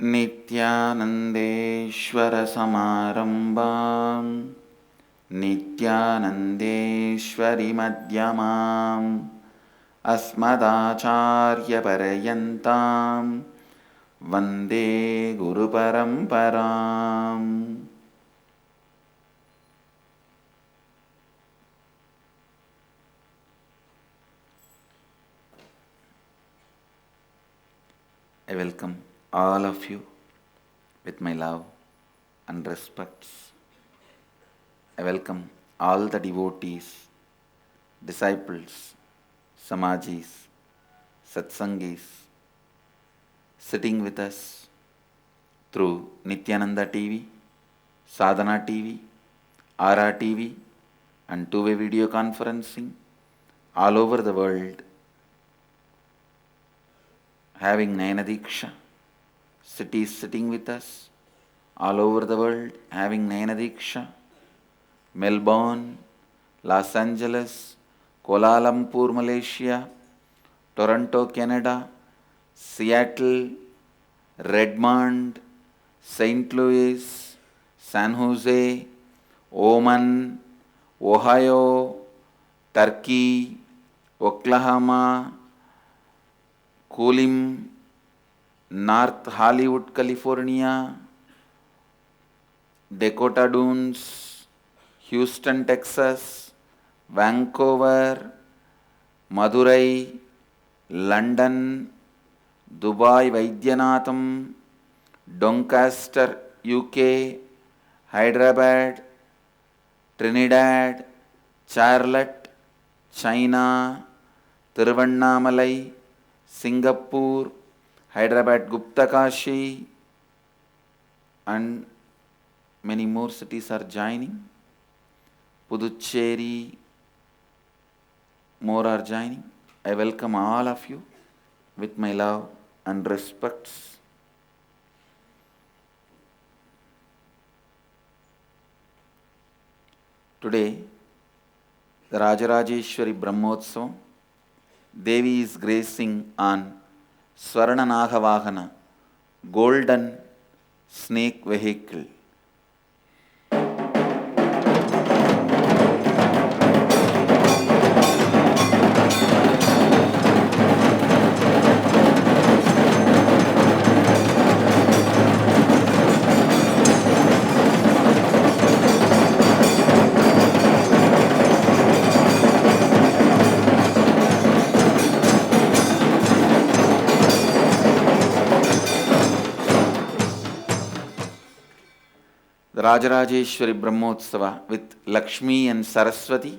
नित्यानन्देश्वरसमारम्भां नित्यानन्देश्वरिमध्यमाम् अस्मदाचार्यपर्यन्तां वन्दे गुरुपरम्पराम्. I welcome all of you with my love and respects. I welcome all the devotees, disciples, samajis, satsangis sitting with us through Nityananda TV, Sadhana TV, Ara TV and two-way video conferencing all over the world. Having Nayana Diksha, cities sitting with us all over the world, having Nayana Diksha, Melbourne, Los Angeles, Kuala Lumpur, Malaysia, Toronto, Canada, Seattle, Redmond, St. Louis, San Jose, Oman, Ohio, Turkey, Oklahoma, Kulim, North Hollywood, California, Dakota Dunes, Houston, Texas, Vancouver, Madurai, London, Dubai, Vaidyanatham, Doncaster, UK, Hyderabad, Trinidad, Charlotte, China, Tiruvannamalai, Singapore, Hyderabad, Guptakashi, and many more cities are joining. Puducherry, more are joining. I welcome all of you with my love and respects. Today, the Rajarajeshwari Brahmotsavam, Devi is gracing on Swarna Nagavahana, golden snake vehicle. The Rajarajeshwari Brahmotsava with Lakshmi and Saraswati.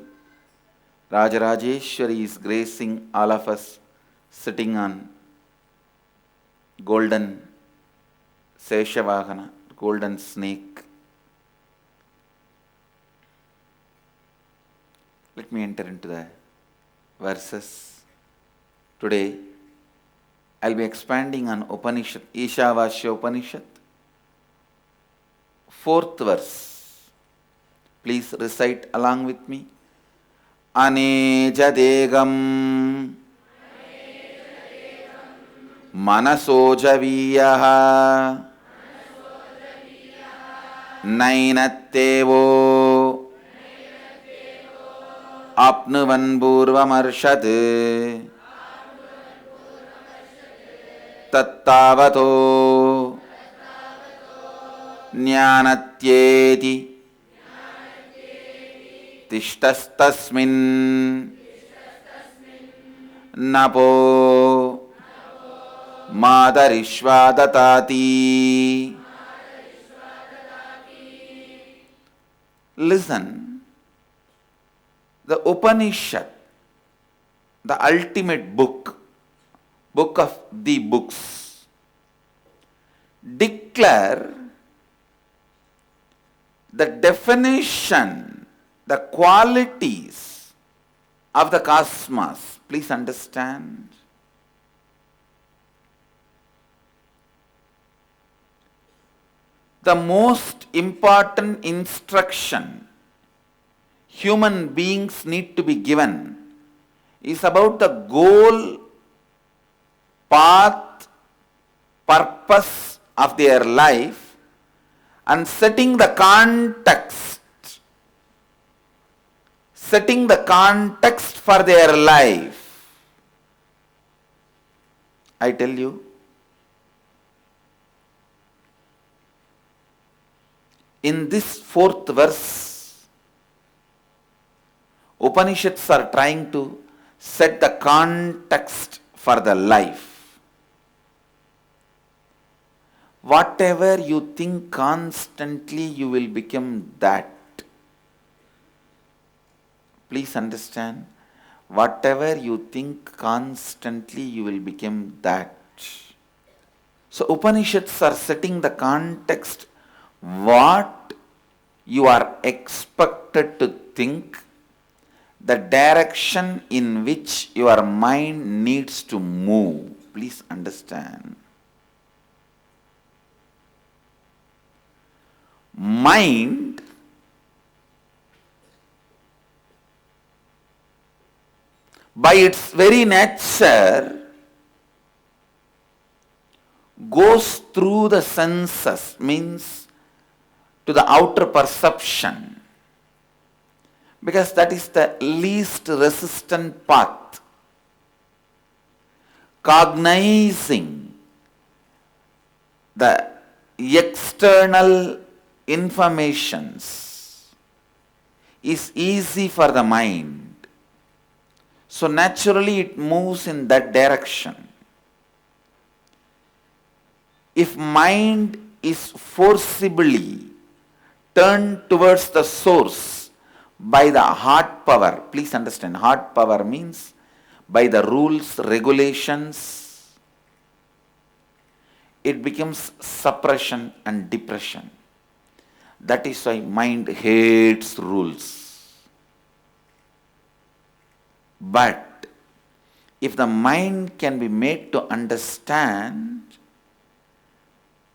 Rajarajeshwari is gracing all of us sitting on golden Seshavahana, golden snake. Let me enter into the verses. Today, I'll be expanding on Upanishad, Ishavasya Upanishad. 4th verse. Please recite along with me. Anejadegam Manasojaviyah Nainattevo Apnuvan Purvamarshad Tattavato Jnanatyeti Tishtastasmin Napo Madarishvadatati. Listen, the Upanishad, the ultimate book, book of the books, declare the definition, the qualities of the cosmos. Please understand. The most important instruction human beings need to be given is about the goal, path, purpose of their life and setting the context for their life. I tell you, in this fourth verse, Upanishads are trying to set the context for the life. Whatever you think constantly, you will become that. Please understand. Whatever you think constantly, you will become that. So Upanishads are setting the context, what you are expected to think, the direction in which your mind needs to move. Please understand. Mind by its very nature goes through the senses, means to the outer perception, because that is the least resistant path. Cognizing the external informations is easy for the mind. So naturally it moves in that direction. If mind is forcibly turned towards the source by the heart power, please understand, heart power means by the rules, regulations, it becomes suppression and depression. That is why mind hates rules. But if the mind can be made to understand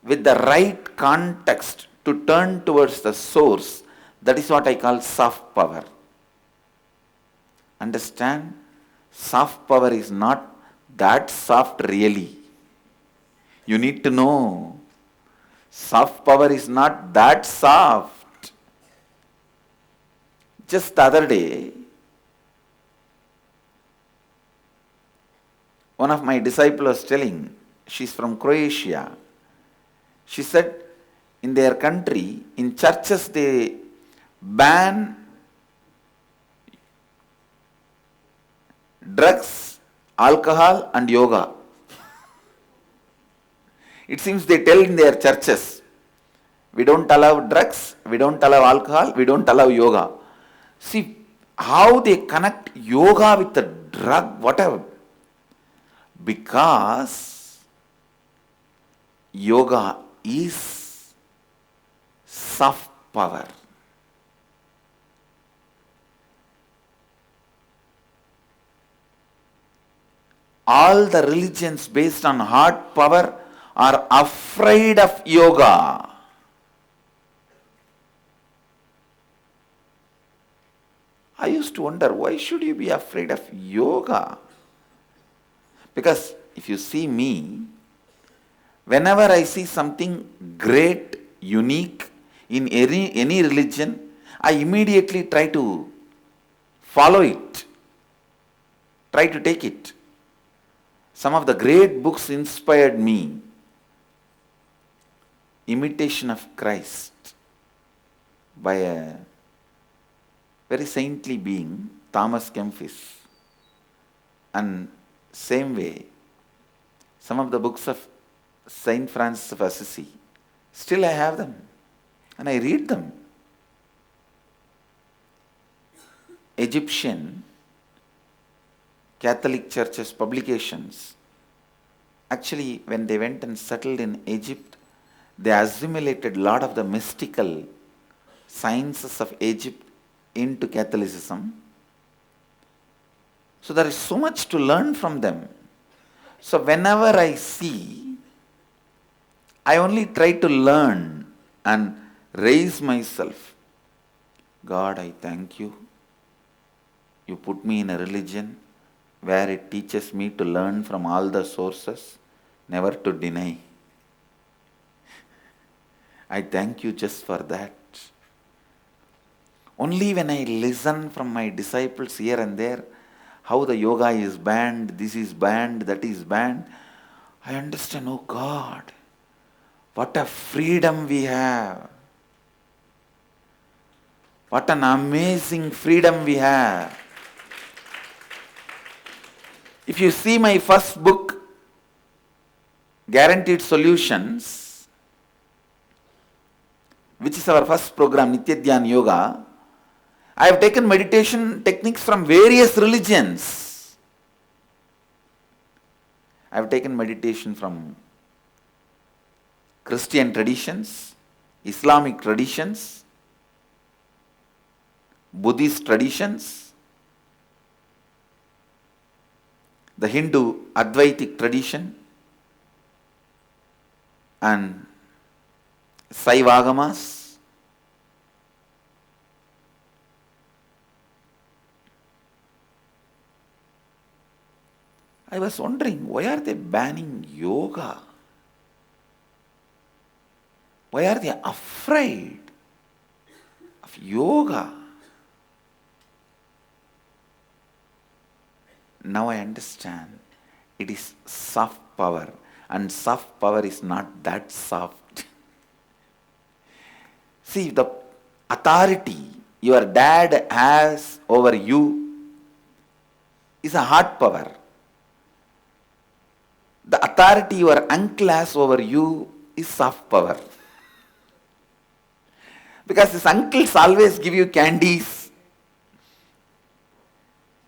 with the right context to turn towards the source, that is what I call soft power. Understand? Soft power is not that soft really. You need to know. Soft power is not that soft. Just the other day, one of my disciples was telling, she's from Croatia. She said, in their country, in churches, they ban drugs, alcohol, and yoga. It seems they tell in their churches, we don't allow drugs, we don't allow alcohol, we don't allow yoga. See how they connect yoga with the drug, whatever. Because yoga is soft power. All the religions based on hard power are afraid of yoga. I used to wonder, why should you be afraid of yoga? Because if you see me, whenever I see something great, unique in any religion, I immediately try to follow it, try to take it. Some of the great books inspired me. Imitation of Christ by a very saintly being, Thomas Kempis. And same way, some of the books of Saint Francis of Assisi, still I have them and I read them. Egyptian Catholic Church's publications, actually when they went and settled in Egypt, they assimilated a lot of the mystical sciences of Egypt into Catholicism. So there is so much to learn from them. So whenever I see, I only try to learn and raise myself. God, I thank you. You put me in a religion where it teaches me to learn from all the sources, never to deny. I thank you just for that. Only when I listen from my disciples here and there, how the yoga is banned, this is banned, that is banned, I understand, oh God, what a freedom we have. What an amazing freedom we have. If you see my first book, Guaranteed Solutions, which is our first program, Nitya Dhyan Yoga, I have taken meditation techniques from various religions. I have taken meditation from Christian traditions, Islamic traditions, Buddhist traditions, the Hindu Advaitic tradition, and Saivagamas. I was wondering, why are they banning yoga? Why are they afraid of yoga? Now I understand. It is soft power, and soft power is not that soft. See, the authority your dad has over you is a hard power. The authority your uncle has over you is soft power. Because his uncles always give you candies.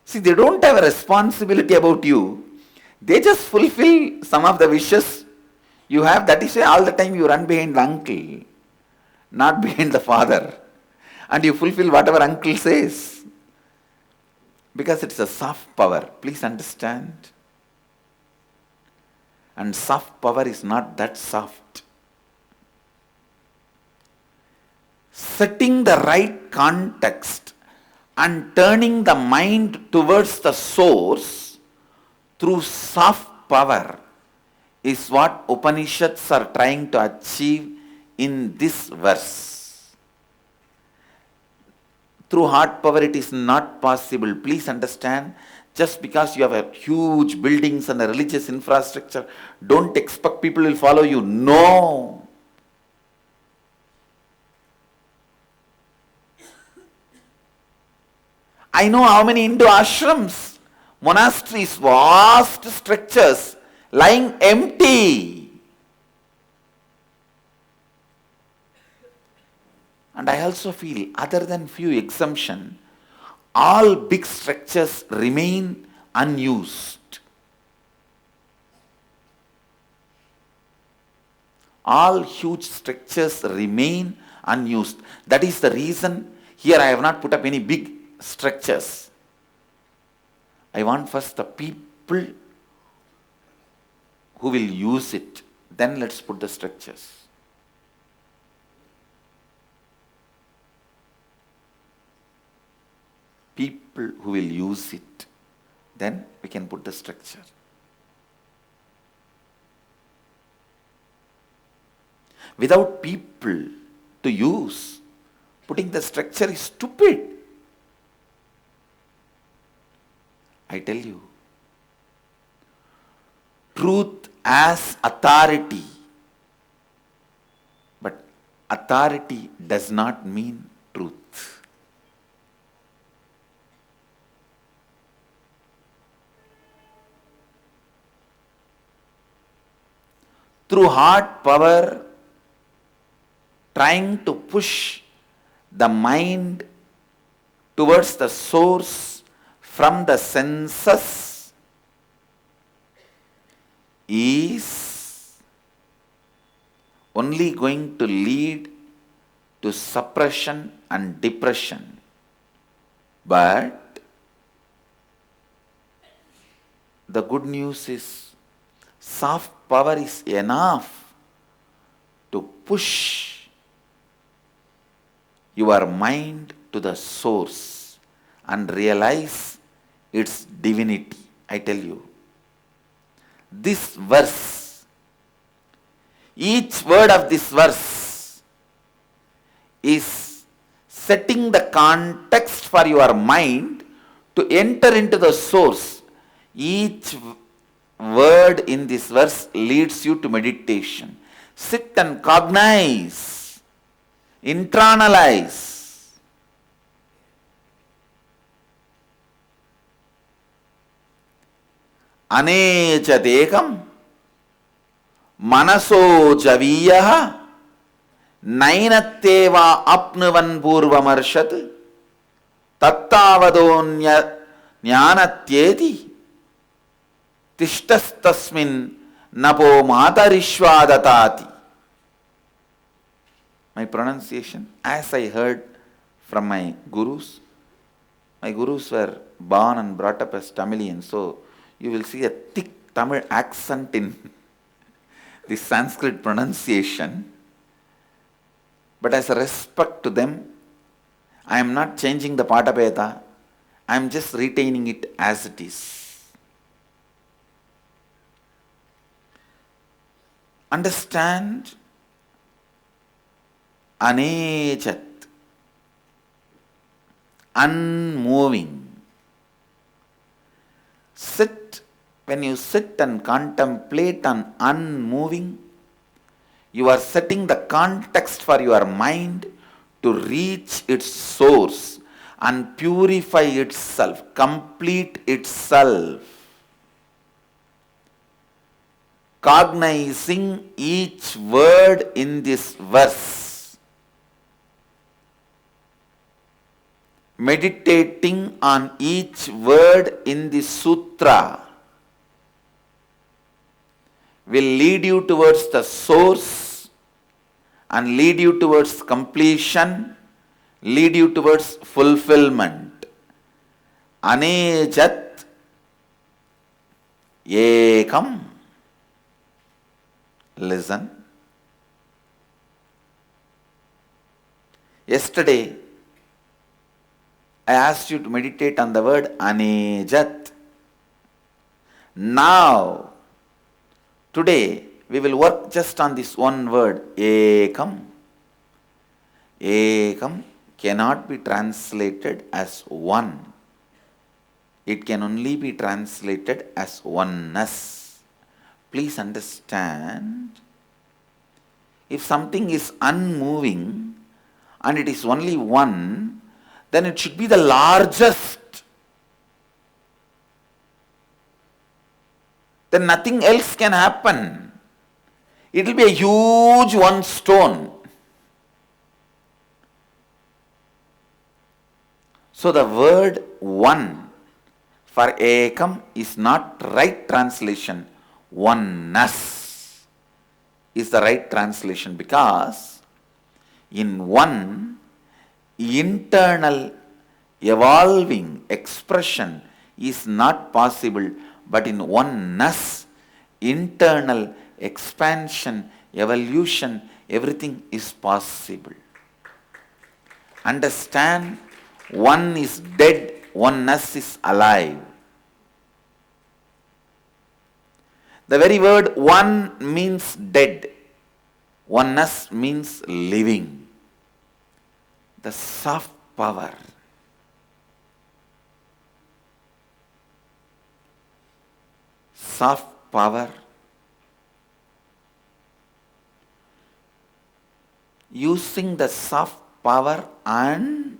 See, they don't have a responsibility about you. They just fulfill some of the wishes you have. That is why all the time you run behind the uncle, not behind the father. And you fulfill whatever uncle says. Because it's a soft power. Please understand. And soft power is not that soft. Setting the right context and turning the mind towards the source through soft power is what Upanishads are trying to achieve in this verse. Through hard power it is not possible. Please understand, just because you have a huge buildings and a religious infrastructure, don't expect people will follow you. No. I know how many Hindu ashrams, monasteries, vast structures lying empty. And I also feel, other than few exemption, all big structures remain unused. All huge structures remain unused. That is the reason here I have not put up any big structures. I want first the people who will use it. Then let's put the structures. People who will use it. Then we can put the structure. Without people to use, putting the structure is stupid. I tell you, truth as authority, but authority does not mean truth. Through hard power, trying to push the mind towards the source from the senses is only going to lead to suppression and depression. But the good news is, soft power is enough to push your mind to the source and realize its divinity. I tell you, this verse, each word of this verse is setting the context for your mind to enter into the source. Each word in this verse leads you to meditation. Sit and cognize, internalize. Anechatекam manaso javiyah nainatteva apnuvan purvamarshad tattavadonya jnanatyeti tishtastasmin napo matarishvadatati. My pronunciation, as I heard from my gurus were born and brought up as Tamilians, so you will see a thick Tamil accent in the Sanskrit pronunciation. But as a respect to them, I am not changing the Padapeta, I am just retaining it as it is. Understand anechat, unmoving. When you sit and contemplate on unmoving, you are setting the context for your mind to reach its source and purify itself, complete itself. Cognizing each word in this verse, meditating on each word in this sutra will lead you towards the source and lead you towards completion, lead you towards fulfillment. Anechat ekam. Listen. Yesterday, I asked you to meditate on the word anejat. Now, today, we will work just on this one word, ekam. Ekam cannot be translated as one. It can only be translated as oneness. Please understand, if something is unmoving and it is only one, then it should be the largest. Then nothing else can happen. It will be a huge one stone. So the word one for ekam is not right translation. Oneness is the right translation, because in one, internal evolving expression is not possible, but in oneness, internal expansion, evolution, everything is possible. Understand, one is dead, oneness is alive. The very word one means dead. Oneness means living. The soft power. Soft power. Using the soft power and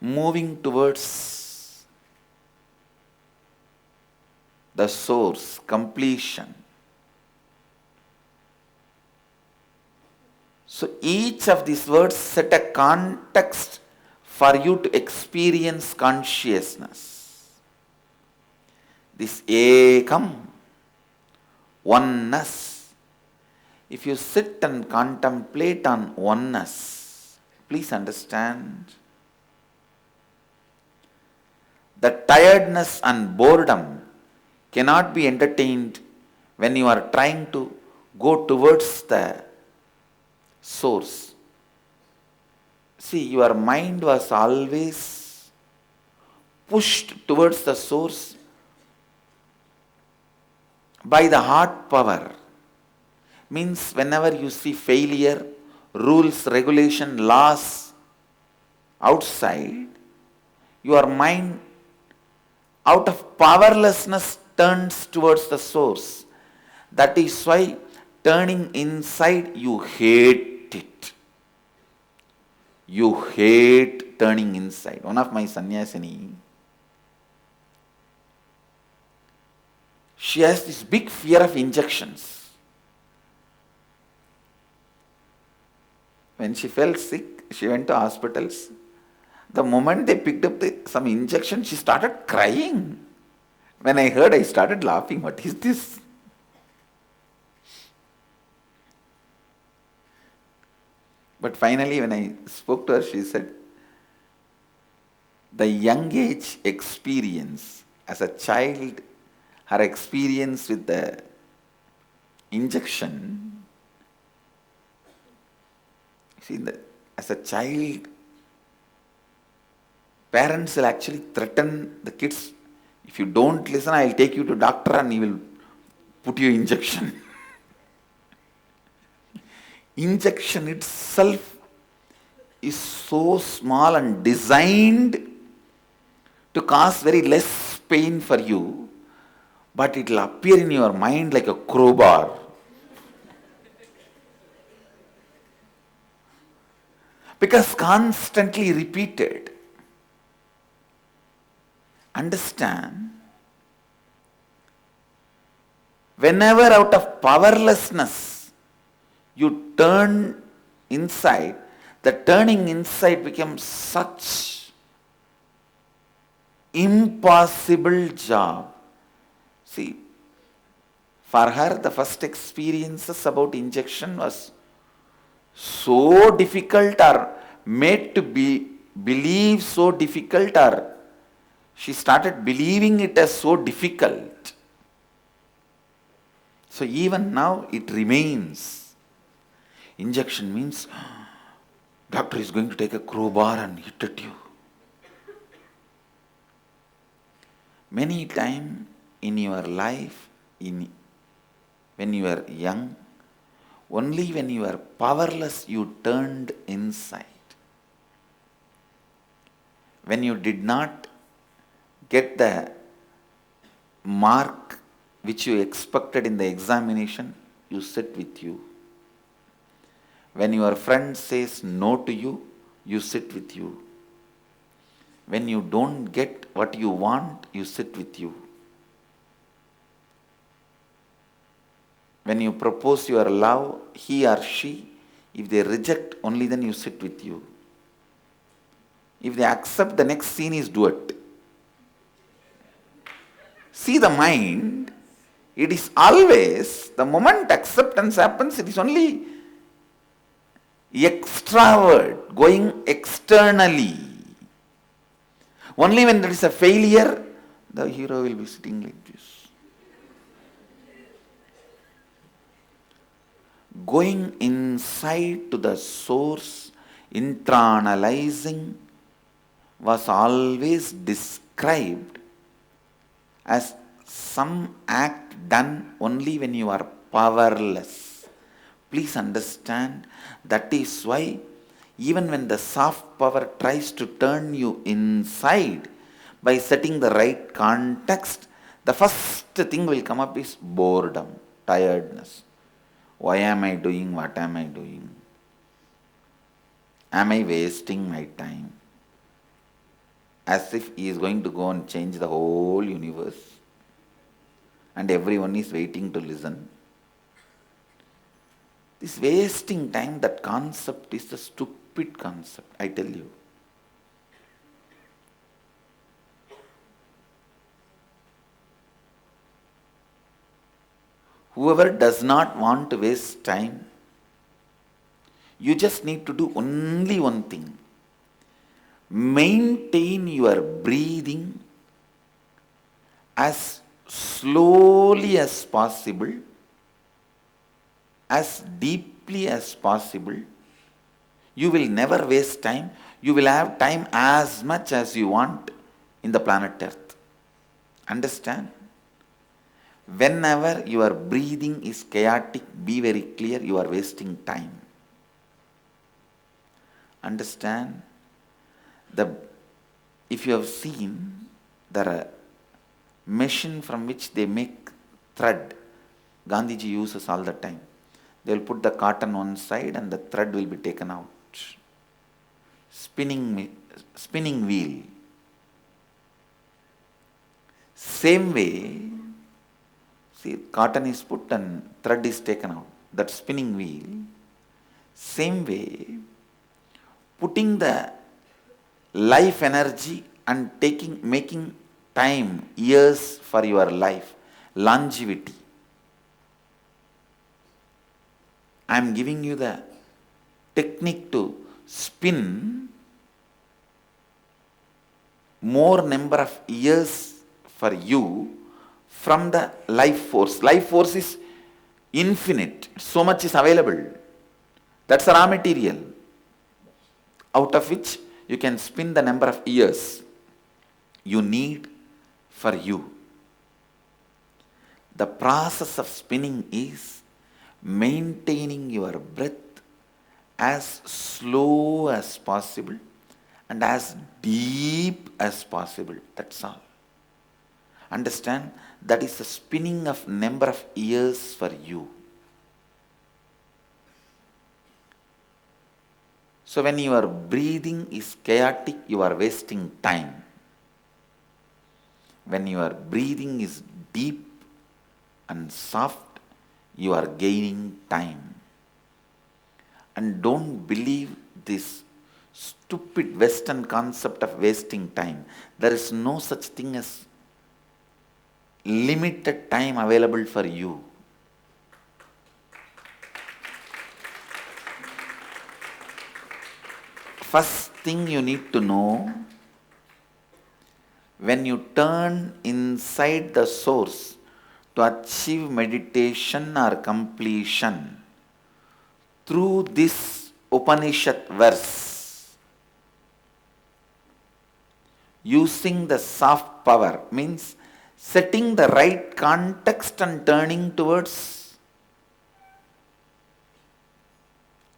moving towards the source, completion. So each of these words set a context for you to experience consciousness. This ekam, oneness. If you sit and contemplate on oneness, please understand, the tiredness and boredom cannot be entertained when you are trying to go towards the source. See, your mind was always pushed towards the source by the heart power, Means whenever you see failure, rules, regulation, laws outside, your mind out of powerlessness turns towards the source. That is why turning inside you hate it. You hate turning inside. One of my sannyasini, she has this big fear of injections. When she felt sick, she went to hospitals. The moment they picked up some injection, she started crying. When I heard, I started laughing. What is this? But finally, when I spoke to her, she said, the young age experience as a child, her experience with the injection, see, as a child, parents will actually threaten the kids, if you don't listen, I will take you to doctor and he will put you injection. Injection itself is so small and designed to cause very less pain for you, but it will appear in your mind like a crowbar. Because constantly repeated. Understand, whenever out of powerlessness you turn inside, the turning inside becomes such impossible job. See, for her the first experiences about injection was so difficult, or made to believe so difficult, or she started believing it as so difficult. So even now it remains. Injection means doctor is going to take a crowbar and hit at you. Many times in your life, when you were young, only when you were powerless you turned inside. When you did not get the mark which you expected in the examination, you sit with you. When your friend says no to you, you sit with you. When you don't get what you want, you sit with you. When you propose your love, he or she, if they reject, only then you sit with you. If they accept, the next scene is duet. See the mind, it is always, the moment acceptance happens, it is only extravert, going externally. Only when there is a failure, the hero will be sitting like this. Going inside to the source, internalizing, was always described as some act done only when you are powerless. Please understand, that is why even when the soft power tries to turn you inside by setting the right context, the first thing will come up is boredom, tiredness. Why am I doing what am I doing? Am I wasting my time? As if he is going to go and change the whole universe and everyone is waiting to listen. This wasting time, that concept is a stupid concept, I tell you. Whoever does not want to waste time, you just need to do only one thing. Maintain your breathing as slowly as possible, as deeply as possible. You will never waste time. You will have time as much as you want in the planet Earth. Understand? Whenever your breathing is chaotic, be very clear, you are wasting time. Understand? If you have seen, there are machine from which they make thread. Gandhiji uses all the time. They will put the cotton one side and the thread will be taken out. Spinning wheel. Same way, see, cotton is put and thread is taken out. That spinning wheel. Same way, putting the life energy and making time, years for your life, longevity. I am giving you the technique to spin more number of years for you from the life force. Life force is infinite. So much is available. That's the raw material out of which you can spin the number of years you need for you. The process of spinning is maintaining your breath as slow as possible and as deep as possible. That's all. Understand? That is the spinning of number of years for you. So when your breathing is chaotic, you are wasting time. When your breathing is deep and soft, you are gaining time. And don't believe this stupid Western concept of wasting time. There is no such thing as limited time available for you. First thing you need to know, when you turn inside the source to achieve meditation or completion through this Upanishad verse, using the soft power means setting the right context and turning towards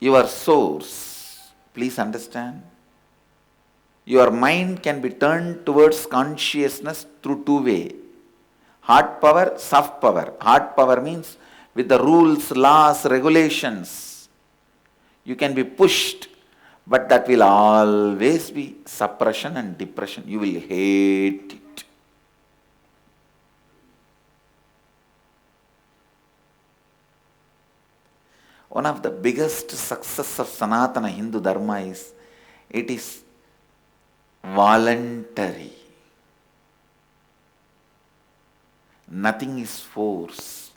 your source. Please understand. Your mind can be turned towards consciousness through two ways. Hard power, soft power. Hard power means with the rules, laws, regulations. You can be pushed, but that will always be suppression and depression. You will hate it. One of the biggest success of Sanatana Hindu Dharma is it is voluntary. Nothing is forced.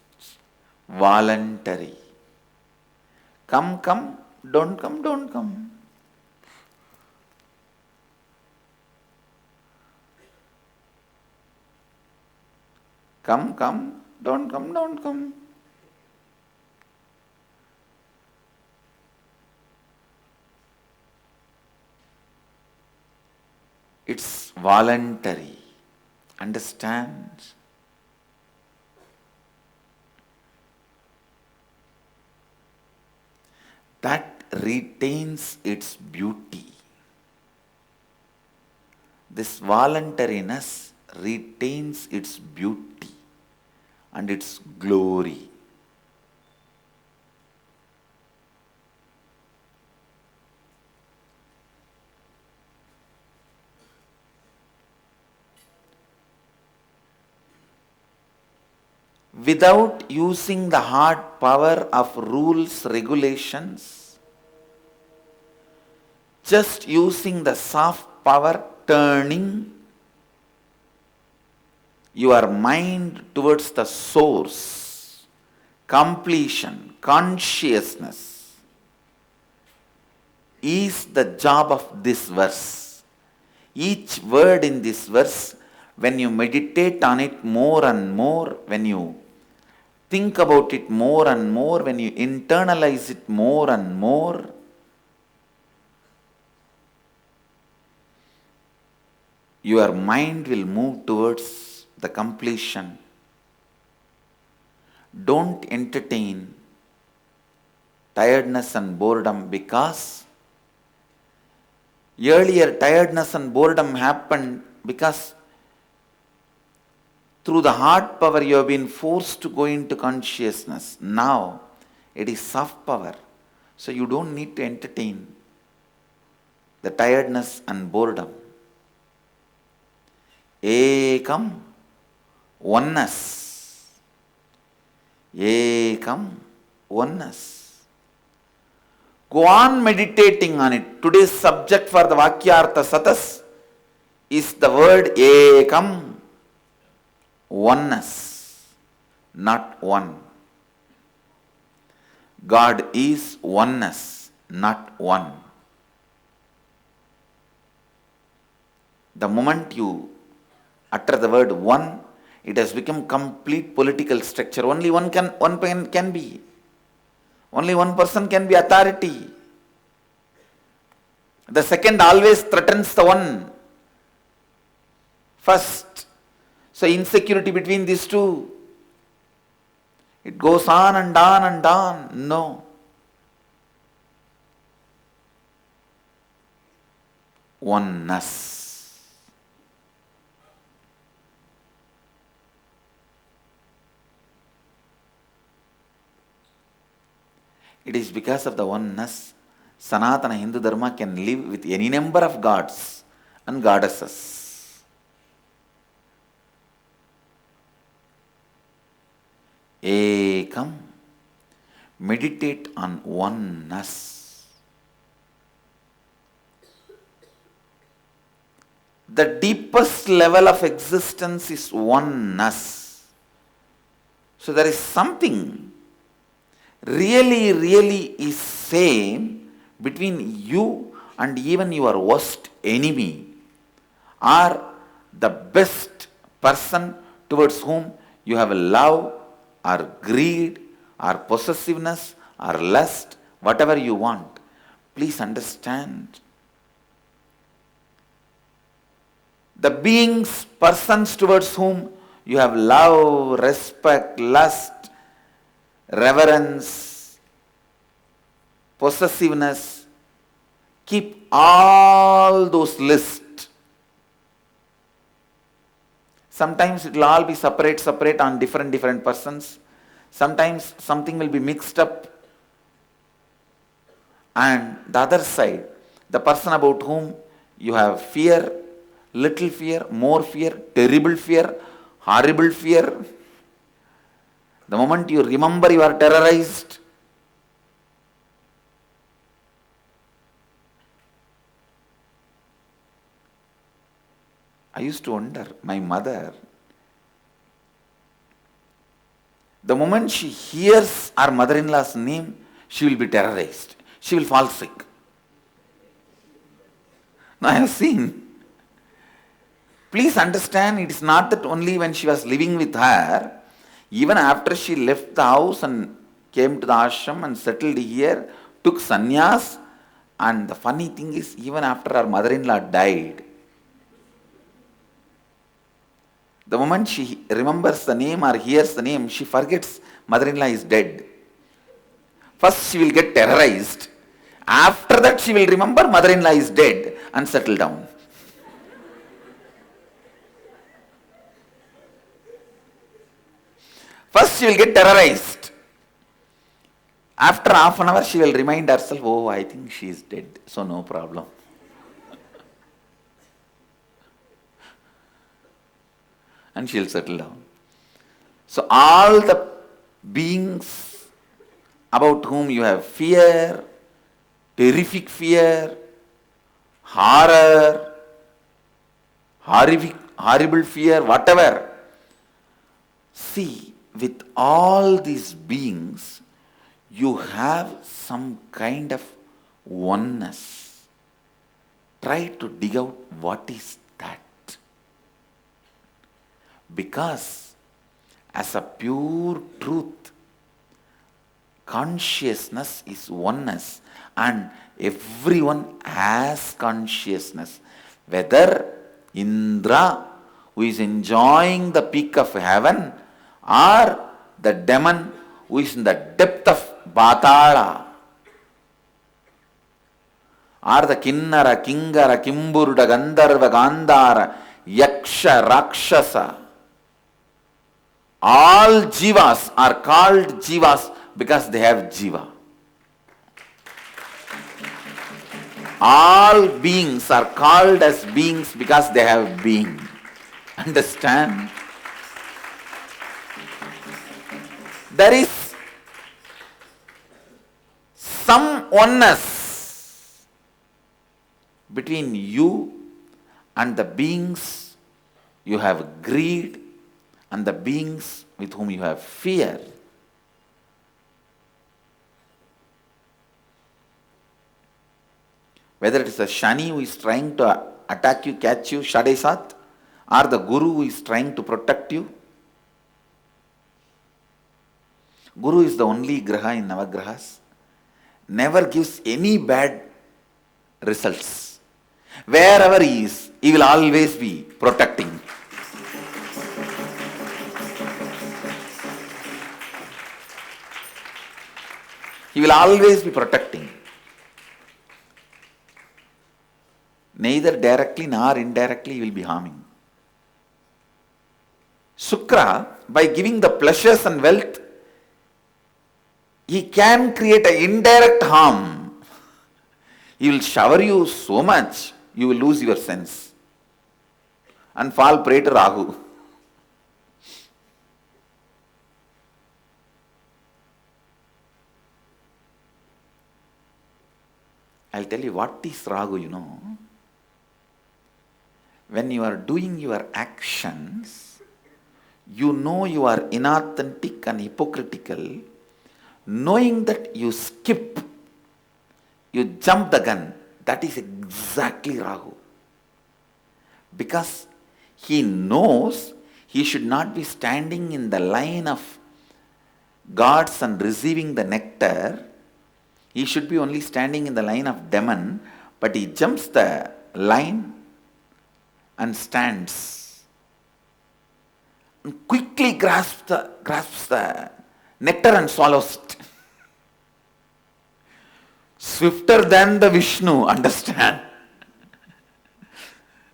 Voluntary. Come, come, don't come, don't come. Come, come, don't come, don't come. It's voluntary. Understand? That retains its beauty. This voluntariness retains its beauty and its glory. Without using the hard power of rules, regulations, just using the soft power, turning your mind towards the source, completion, consciousness, is the job of this verse. Each word in this verse, when you meditate on it more and more, when you think about it more and more, when you internalize it more and more, your mind will move towards the completion don't entertain tiredness and boredom, because earlier tiredness and boredom happened because through the heart power you have been forced to go into consciousness. Now it is soft power. So you don't need to entertain the tiredness and boredom. Ekam, oneness. Ekam, oneness. Go on meditating on it. Today's subject for the Vakyartha Satas is the word Ekam, oneness, not one. God is oneness, not one. The moment you utter the word one, it has become complete political structure. Only one can be. Only one person can be authority. The second always threatens the one first. So insecurity between these two. It goes on and on and on. No. Oneness. It is because of the oneness, Sanatana Hindu Dharma can live with any number of gods and goddesses. Ekam. Meditate on oneness. The deepest level of existence is oneness. So there is something really is same between you and even your worst enemy, or the best person towards whom you have love or greed or possessiveness or lust, whatever you want. Please understand. The beings, persons towards whom you have love, respect, lust, reverence, possessiveness, keep all those lists. Sometimes it will all be separate on different persons. Sometimes something will be mixed up. And the other side, the person about whom you have fear, little fear, more fear, terrible fear, horrible fear. The moment you remember you are terrorized, I used to wonder, my mother, the moment she hears her mother-in-law's name, she will be terrorized. She will fall sick. Now I have seen. Please understand, it is not that only when she was living with her, even after she left the house and came to the ashram and settled here, took sannyas, and the funny thing is, even after her mother-in-law died, the moment she remembers the name or hears the name, she forgets mother-in-law is dead. First she will get terrorized. After that she will remember mother-in-law is dead and settle down. First she will get terrorized. After half an hour she will remind herself, oh, I think she is dead, so no problem. And she will settle down. So all the beings about whom you have fear, terrific fear, horror, horrible fear, whatever, see, with all these beings, you have some kind of oneness. Try to dig out what is that. Because as a pure truth, consciousness is oneness, and everyone has consciousness. Whether Indra, who is enjoying the peak of heaven, or the demon who is in the depth of Batala, or the Kinnara, Kingara, Kimburda, Gandharva, Gandhara, Yaksha, Rakshasa. All jivas are called jivas because they have jiva. All beings are called as beings because they have being. Understand? There is some oneness between you and the beings you have greed and the beings with whom you have fear. Whether it is the Shani who is trying to attack you, catch you, Shadesat, or the Guru who is trying to protect you. Guru is the only Graha in Navagrahas. Never gives any bad results. Wherever he is, he will always be protecting. He will always be protecting. Neither directly nor indirectly he will be harming. Shukra, by giving the pleasures and wealth, he can create an indirect harm. He will shower you so much, you will lose your sense and fall prey to Rahu. I'll tell you what is Rahu, you know. When you are doing your actions, you know you are inauthentic and hypocritical. Knowing that you skip, you jump the gun, that is exactly Rahu. Because he knows he should not be standing in the line of gods and receiving the nectar. He should be only standing in the line of demon, but he jumps the line and stands and quickly grasps the nectar and swallows it. Swifter than the Vishnu, understand?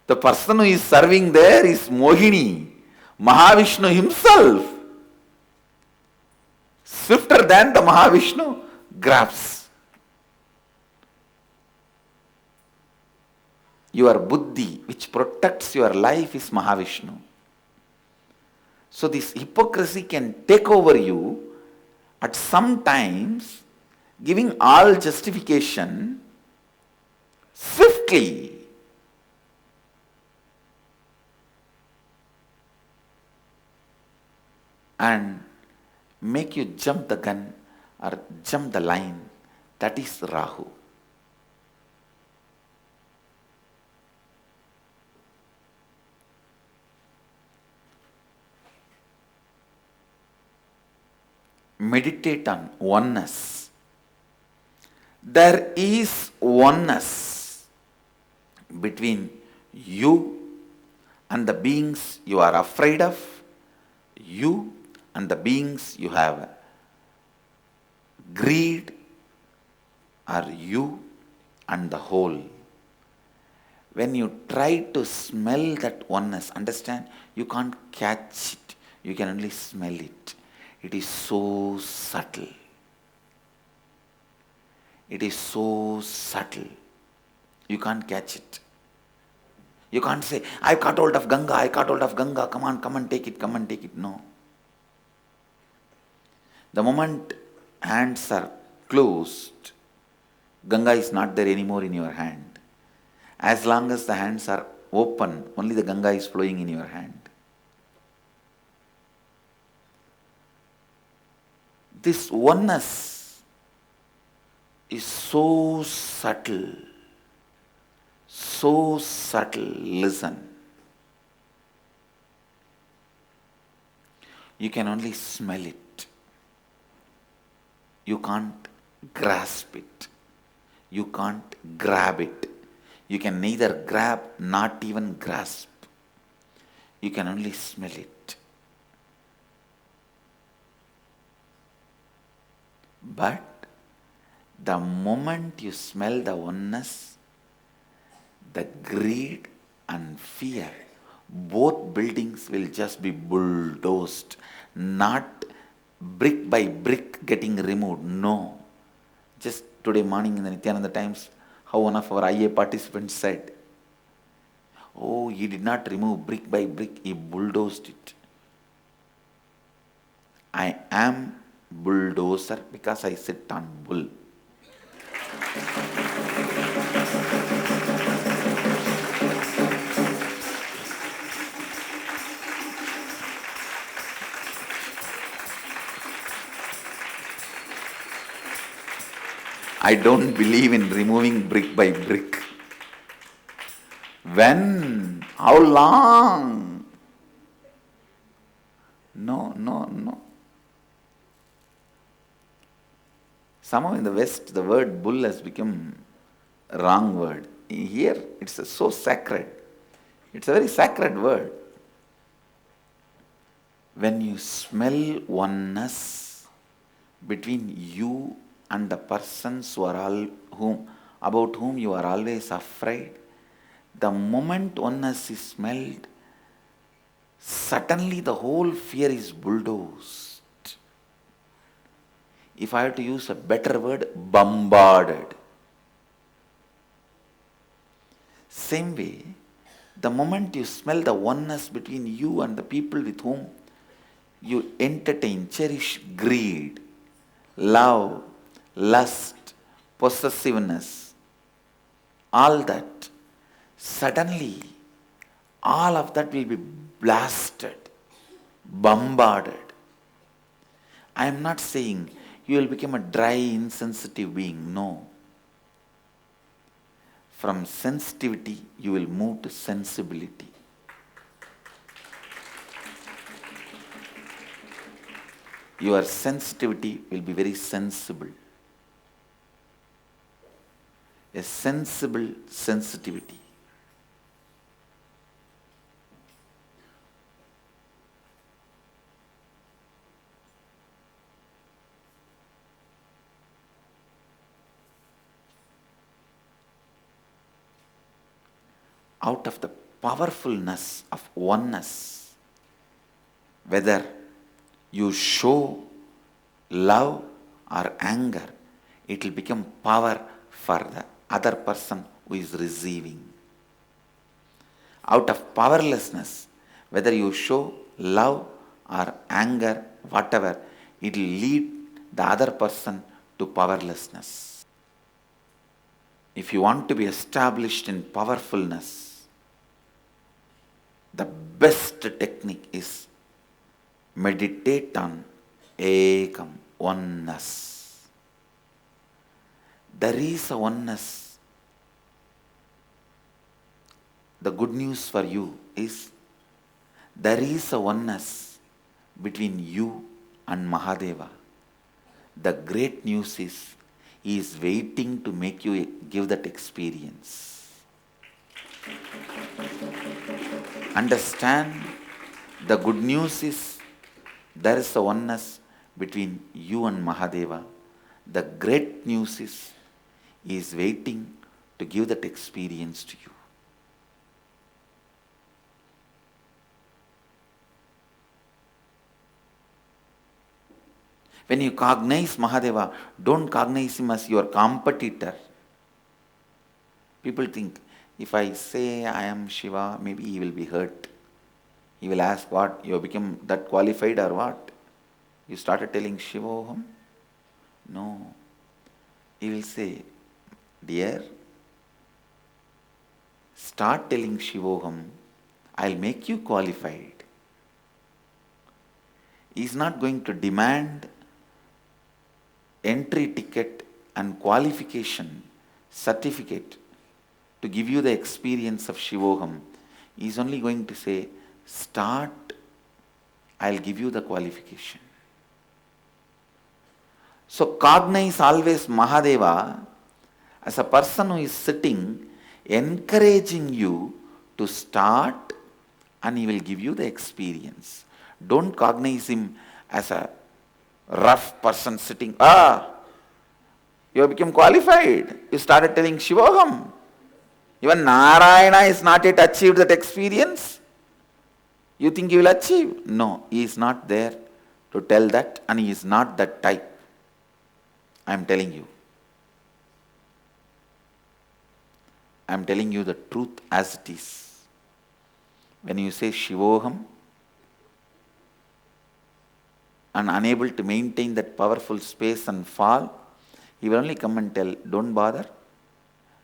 The person who is serving there is Mohini, Mahavishnu himself. Swifter than the Mahavishnu grasps. Your buddhi, which protects your life, is Mahavishnu. So this hypocrisy can take over you at some times, giving all justification swiftly. And make you jump the gun or jump the line. That is Rahu. Meditate on oneness. There is oneness between you and the beings you are afraid of, you and the beings you have greed, or you and the whole. When you try to smell that oneness, understand, you can't catch it, you can only smell it. It is so subtle. It is so subtle. You can't catch it. You can't say, I caught hold of Ganga, I caught hold of Ganga, come and take it, come and take it. No. The moment hands are closed, Ganga is not there anymore in your hand. As long as the hands are open, only the Ganga is flowing in your hand. This oneness is so subtle, so subtle. Listen. You can only smell it. You can't grasp it. You can't grab it. You can neither grab, not even grasp. You can only smell it. But the moment you smell the oneness, the greed and fear, both buildings will just be bulldozed, not brick by brick getting removed. No. Just today morning in the Nityananda Times, how one of our IA participants said, oh, he did not remove brick by brick, he bulldozed it. I am bulldozer because I sit on bull. I don't believe in removing brick by brick. When? How long? No. Somehow in the West, the word bull has become a wrong word. Here, it's so sacred. It's a very sacred word. When you smell oneness between you and the persons about whom you are always afraid, the moment oneness is smelled, suddenly the whole fear is bulldozed. If I have to use a better word, bombarded. Same way, the moment you smell the oneness between you and the people with whom you entertain, cherish greed, love, lust, possessiveness, all that, suddenly all of that will be blasted, bombarded. I am not saying you will become a dry, insensitive being. No. From sensitivity, you will move to sensibility. Your sensitivity will be very sensible. A sensible sensitivity. Out of the powerfulness of oneness, whether you show love or anger, it will become power for the other person who is receiving. Out of powerlessness, whether you show love or anger, whatever, it will lead the other person to powerlessness. If you want to be established in powerfulness, the best technique is meditate on ekam, oneness. There is a oneness. The good news for you is there is a oneness between you and Mahadeva. The great news is he is waiting to make you give that experience. Understand, the good news is there is a oneness between you and Mahadeva. The great news is he is waiting to give that experience to you. When you cognize Mahadeva, don't cognize him as your competitor. People think, if I say I am Shiva, maybe he will be hurt. He will ask, what, you have become that qualified or what? You started telling Shivoham? No. He will say, dear, start telling Shivoham, I'll make you qualified. He is not going to demand entry ticket and qualification certificate to give you the experience of Shivoham. He is only going to say, start, I'll give you the qualification. So cognize always Mahadeva as a person who is sitting, encouraging you to start, and he will give you the experience. Don't cognize him as a rough person sitting, You have become qualified. You started telling Shivoham. Even Narayana is not yet achieved that experience. You think he will achieve? No, he is not there to tell that, and he is not that type. I am telling you. I am telling you the truth as it is. When you say Shivoham and unable to maintain that powerful space and fall, he will only come and tell, don't bother.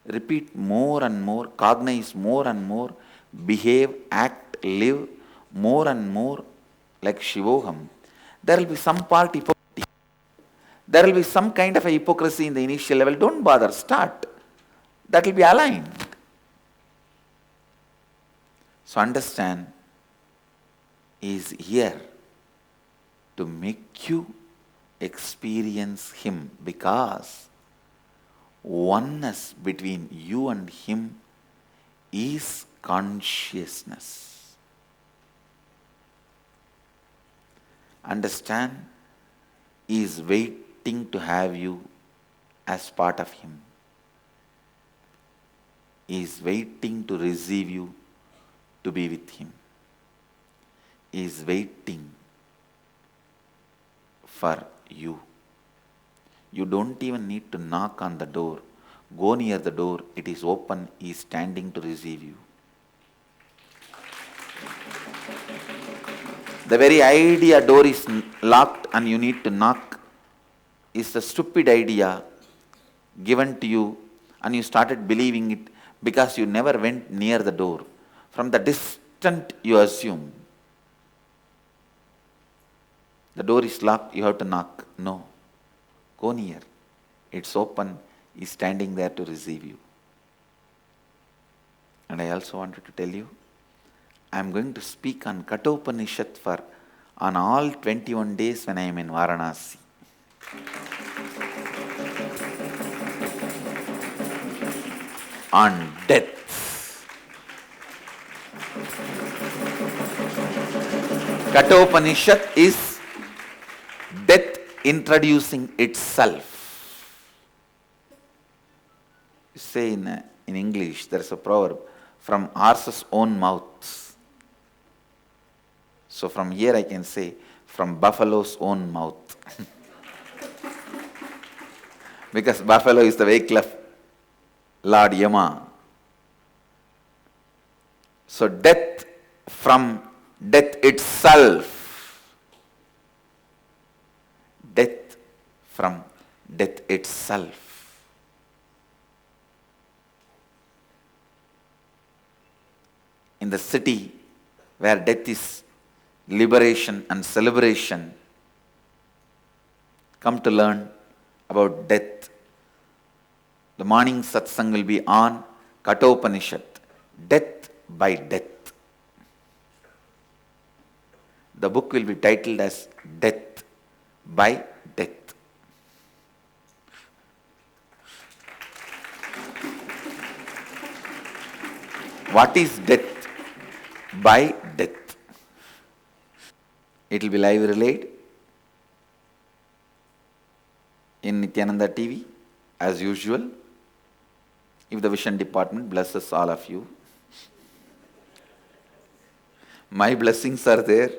Repeat more and more, cognize more and more, behave, act, live more and more like Shivoham. There will be some part hypocrisy. There will be some kind of a hypocrisy in the initial level. Don't bother, start. That will be aligned. So understand, he is here to make you experience him, because oneness between you and him is consciousness. Understand, he is waiting to have you as part of him. He is waiting to receive you, to be with him. He is waiting for you. You don't even need to knock on the door. Go near the door, it is open, he is standing to receive you. The very idea door is locked and you need to knock is a stupid idea given to you, and you started believing it because you never went near the door. From the distant you assume the door is locked, you have to knock. No. Go near. It's open, he's standing there to receive you. And I also wanted to tell you, I am going to speak on Kathopanishad on all 21 days when I am in Varanasi. On death. Kathopanishad is death introducing itself. You say in English, there is a proverb, from horse's own mouth. So from here I can say, from buffalo's own mouth. Because buffalo is the vehicle of Lord Yama. So death from death itself. Death from death itself. In the city where death is liberation and celebration, come to learn about death. The morning satsang will be on Kathopanishad, death by death. The book will be titled as Death by Death. What is death? By death. It will be live relayed in Nityananda TV as usual, if the Vision Department blesses all of you. My blessings are there,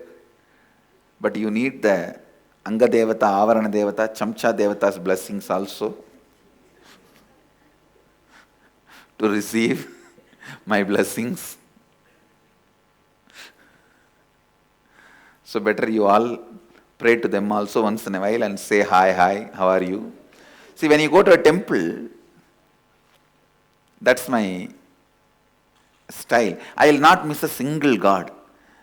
but you need the Anga Devata, Avarana Devata, Chamcha Devata's blessings also to receive my blessings. So better you all pray to them also once in a while and say hi, how are you? See, when you go to a temple, that's my style. I will not miss a single god.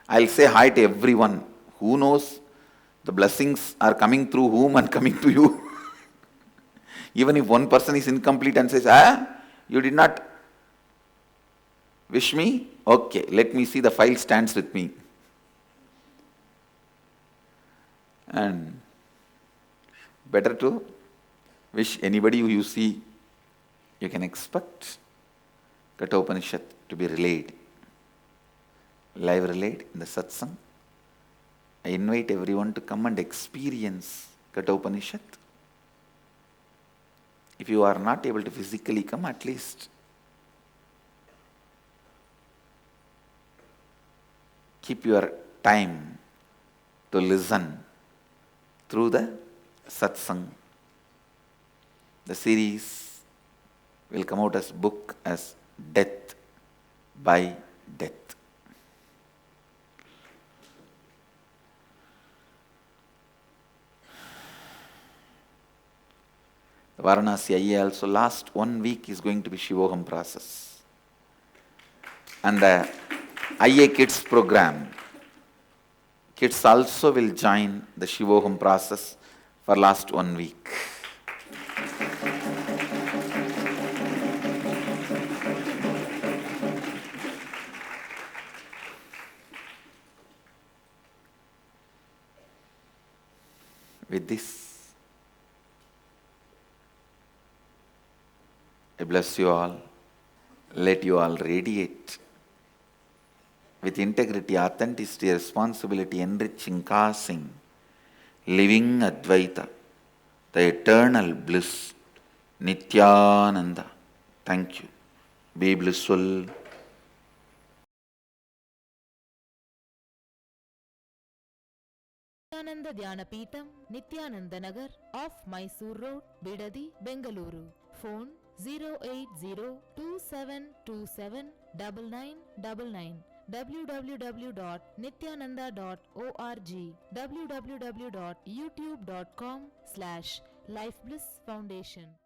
I will say hi to everyone. Who knows? The blessings are coming through whom and coming to you. Even if one person is incomplete and says, you did not wish me? Okay, let me see the file stands with me. And better to wish anybody who you see. You can expect Kathopanishad to be relayed, live relayed in the satsang. I invite everyone to come and experience Kathopanishad. If you are not able to physically come, at least keep your time to listen through the satsang. The series will come out as book as Death by Death. The Varanasi IA also last 1 week is going to be Shivoham process. And the IA Kids program, kids also will join the Shivoham process for last 1 week. With this, I bless you all. Let you all radiate with integrity, authenticity, responsibility, enriching, causing, living Advaita, the eternal bliss, Nityananda. Thank you. Be blissful. Nityananda Dhyana Peetham, Nityananda Nagar, off Mysore Road, Bidadi, Bengaluru. Phone 08027279999. www.nityananda.org. www.youtube.com/Life Bliss Foundation.